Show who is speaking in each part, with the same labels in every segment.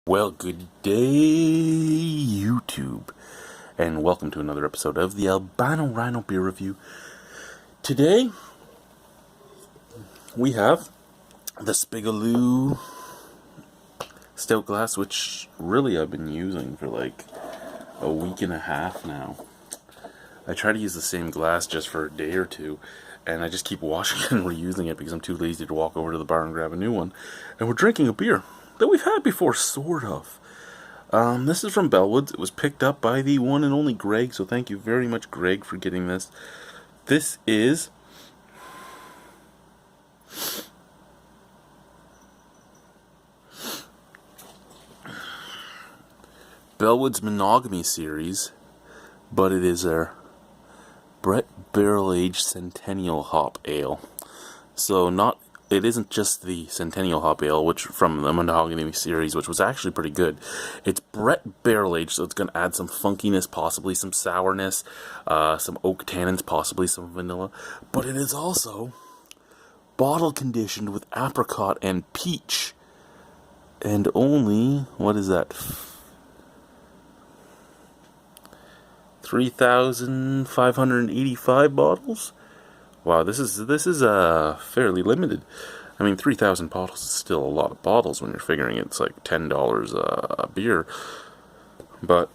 Speaker 1: Well, good day, YouTube, and welcome to another episode of the Albino Rhino Beer Review. Today, we have the Spigaloo Stout Glass, which really I've been using for like a week and a half now. I try to use the same glass just for a day or two, and I just keep washing it and reusing it because I'm too lazy to walk over to the bar and grab a new one. And we're drinking a beer that we've had before, sort of. This is from Bellwoods. It was picked up by the one and only Greg, so thank you very much, Greg, for getting this. This is Bellwoods Monogamy series, but it is their Brett Barrel-Aged Centennial Hop Ale. So it isn't just the Centennial Hop Ale, which from the Monogamy series, which was actually pretty good. It's Brett Barrel-Aged, so it's going to add some funkiness, possibly some sourness, some oak tannins, possibly some vanilla. But it is also bottle conditioned with apricot and peach. And only, what is that? 3,585 bottles? Wow, this is fairly limited. I mean, 3,000 bottles is still a lot of bottles when you're figuring it's like $10 a beer. But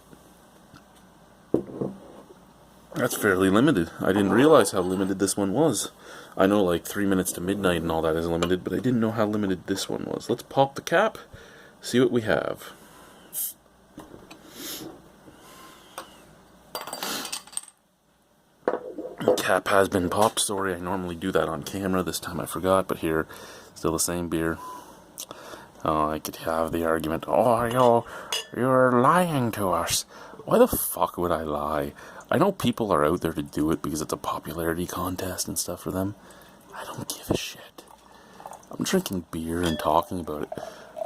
Speaker 1: that's fairly limited. I didn't realize how limited this one was. I know like 3 minutes to midnight and all that is limited, but I didn't know how limited this one was. Let's pop the cap, see what we have. The cap has been popped. Sorry, I normally do that on camera. This time I forgot, but here, still the same beer. I could have the argument, oh, you're lying to us. Why the fuck would I lie? I know people are out there to do it because it's a popularity contest and stuff for them. I don't give a shit. I'm drinking beer and talking about it.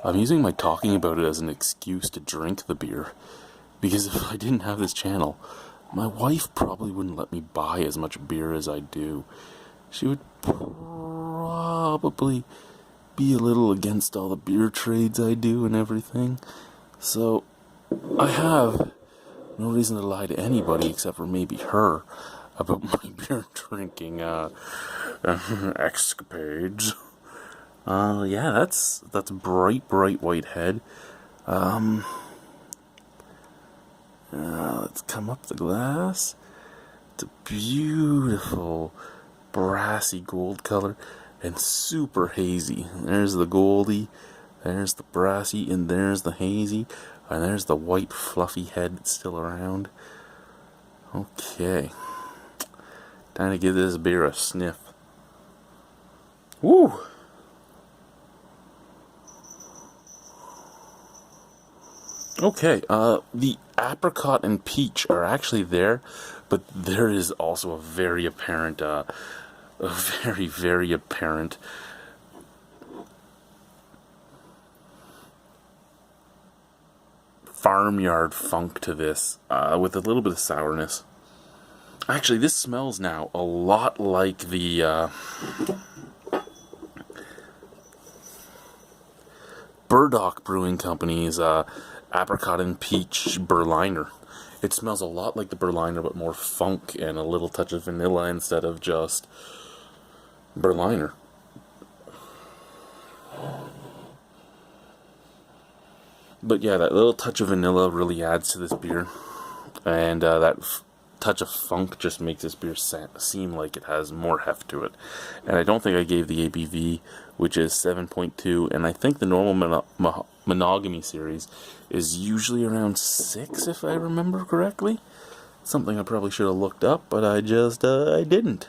Speaker 1: I'm using my talking about it as an excuse to drink the beer. Because if I didn't have this channel, my wife probably wouldn't let me buy as much beer as I do. She would probably be a little against all the beer trades I do and everything. So, I have no reason to lie to anybody except for maybe her about my beer drinking escapades. Yeah, that's bright white head. Let's come up the glass. It's a beautiful brassy gold color and super hazy. There's the goldy, there's the brassy, and there's the hazy, and there's the white fluffy head that's still around. Okay, time to give this beer a sniff. Woo! Okay, the apricot and peach are actually there, but there is also a very apparent, very apparent farmyard funk to this, with a little bit of sourness. Actually, this smells now a lot like the, Burdock Brewing Company's, apricot and peach Berliner. It smells a lot like the Berliner, but more funk and a little touch of vanilla instead of just Berliner. But yeah, that little touch of vanilla really adds to this beer, and that touch of funk just makes this beer seem like it has more heft to it. And I don't think I gave the ABV, which is 7.2, and I think the normal Monogamy series is usually around 6, if I remember correctly. Something I probably should have looked up, but I didn't.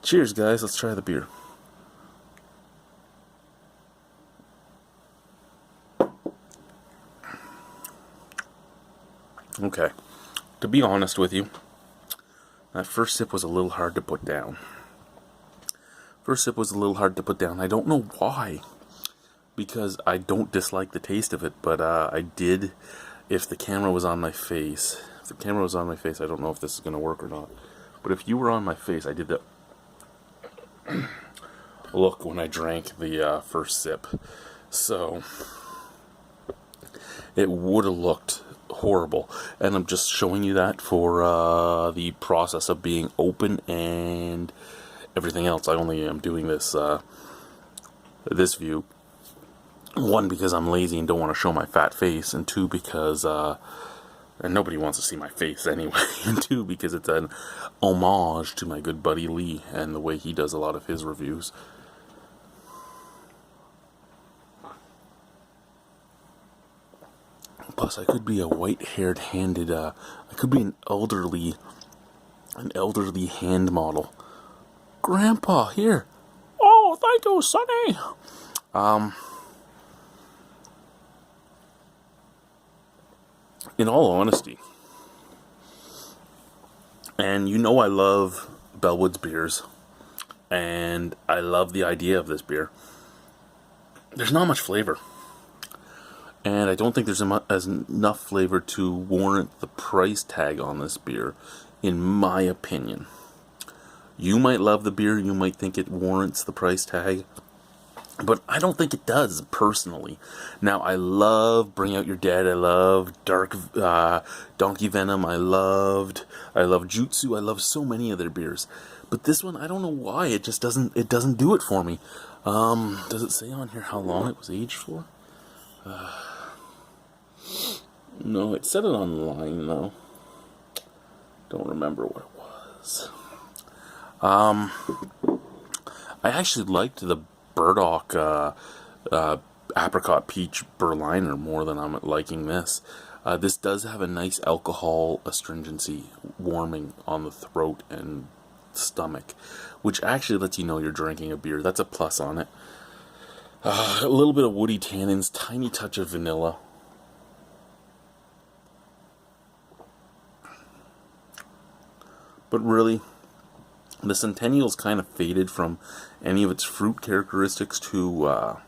Speaker 1: Cheers, guys. Let's try the beer. Okay. To be honest with you, that first sip was a little hard to put down. I don't know why. Because I don't dislike the taste of it, but I did, if the camera was on my face. I don't know if this is going to work or not. But if you were on my face, I did that look when I drank the first sip. So, it would have looked horrible. And I'm just showing you that for the process of being open and everything else. I only am doing this this view, one, because I'm lazy and don't want to show my fat face, and two, because and nobody wants to see my face anyway, and two, because it's an homage to my good buddy Lee and the way he does a lot of his reviews. Plus, I could be a white-haired handed, I could be an elderly hand model. Grandpa, here. Oh, thank you, Sonny. In all honesty, and you know I love Bellwoods beers, and I love the idea of this beer, there's not much flavor. And I don't think there's enough flavor to warrant the price tag on this beer, in my opinion. You might love the beer, you might think it warrants the price tag, but I don't think it does, personally. Now, I love Bring Out Your Dead, I love Dark Donkey Venom, I love Jutsu, I love so many of their beers. But this one, I don't know why, it just doesn't do it for me. Does it say on here how long it was aged for? No, it said it online, though. Don't remember what it was. I actually liked the Burdock Apricot Peach Berliner more than I'm liking this. This does have a nice alcohol astringency warming on the throat and stomach, which actually lets you know you're drinking a beer. That's a plus on it. A little bit of woody tannins, tiny touch of vanilla. But really, the Centennial's kind of faded from any of its fruit characteristics to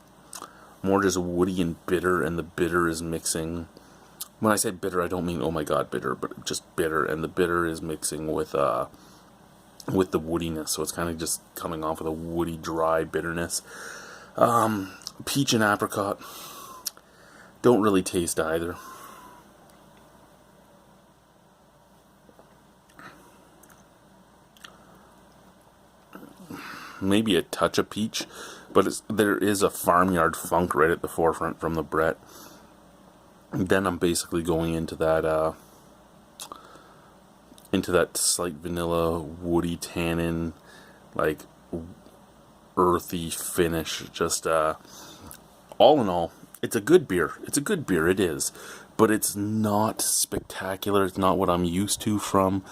Speaker 1: more just woody and bitter, and the bitter is mixing. When I say bitter, I don't mean oh my god bitter, but just bitter, and the bitter is mixing with the woodiness, so it's kind of just coming off with a woody, dry bitterness. Peach and apricot don't really taste either. Maybe a touch of peach, but there is a farmyard funk right at the forefront from the Brett. And then I'm basically going into that slight vanilla, woody tannin, like earthy finish. Just all in all, it's a good beer. It's a good beer. It is, but it's not spectacular. It's not what I'm used to from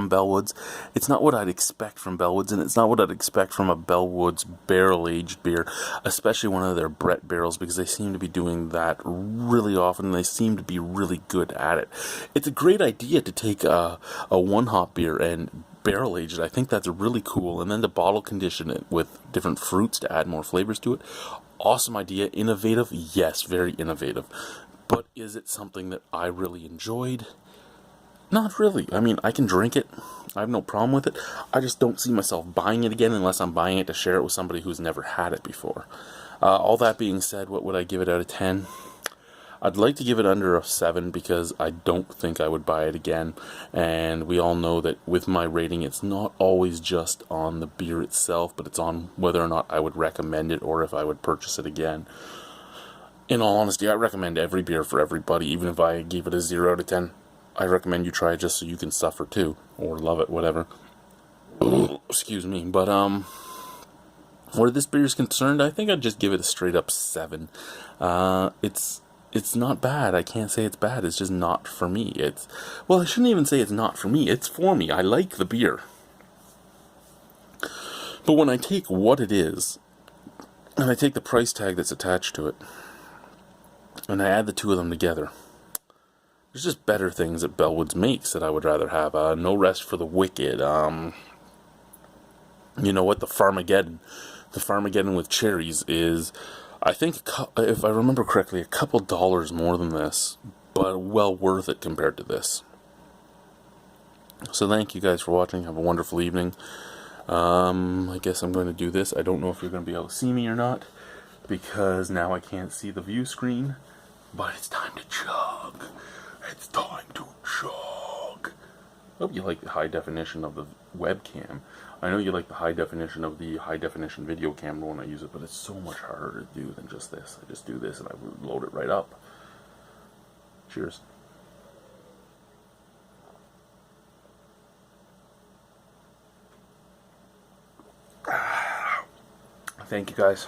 Speaker 1: Bellwoods. It's not what I'd expect from Bellwoods, and it's not what I'd expect from a Bellwoods barrel-aged beer, especially one of their Brett barrels, because they seem to be doing that really often, and they seem to be really good at it. It's a great idea to take a one-hop beer and barrel-age it. I think that's really cool, and then to bottle condition it with different fruits to add more flavors to it. Awesome idea. Innovative? Yes, very innovative. But is it something that I really enjoyed? Not really. I mean, I can drink it. I have no problem with it. I just don't see myself buying it again unless I'm buying it to share it with somebody who's never had it before. All that being said, what would I give it out of 10? I'd like to give it under a 7 because I don't think I would buy it again. And we all know that with my rating, it's not always just on the beer itself, but it's on whether or not I would recommend it or if I would purchase it again. In all honesty, I recommend every beer for everybody, even if I gave it a 0 out of 10. I recommend you try it just so you can suffer too, or love it, whatever. Excuse me, but where this beer is concerned, I think I'd just give it a straight up 7. It's not bad. I can't say it's bad. It's just not for me. Well, I shouldn't even say it's not for me. It's for me. I like the beer. But when I take what it is, and I take the price tag that's attached to it, and I add the two of them together, there's just better things that Bellwoods makes that I would rather have. No Rest for the Wicked. You know what? The Farmageddon. The Farmageddon with cherries is, I think, if I remember correctly, a couple dollars more than this, but well worth it compared to this. So thank you guys for watching. Have a wonderful evening. I guess I'm going to do this. I don't know if you're going to be able to see me or not. because now I can't see the view screen. But it's time to chug. It's time to chug. Hope you like the high definition of the webcam. I know you like the high definition of the high definition video camera when I use it, but it's so much harder to do than just this. I just do this and I load it right up. Cheers. Thank you guys.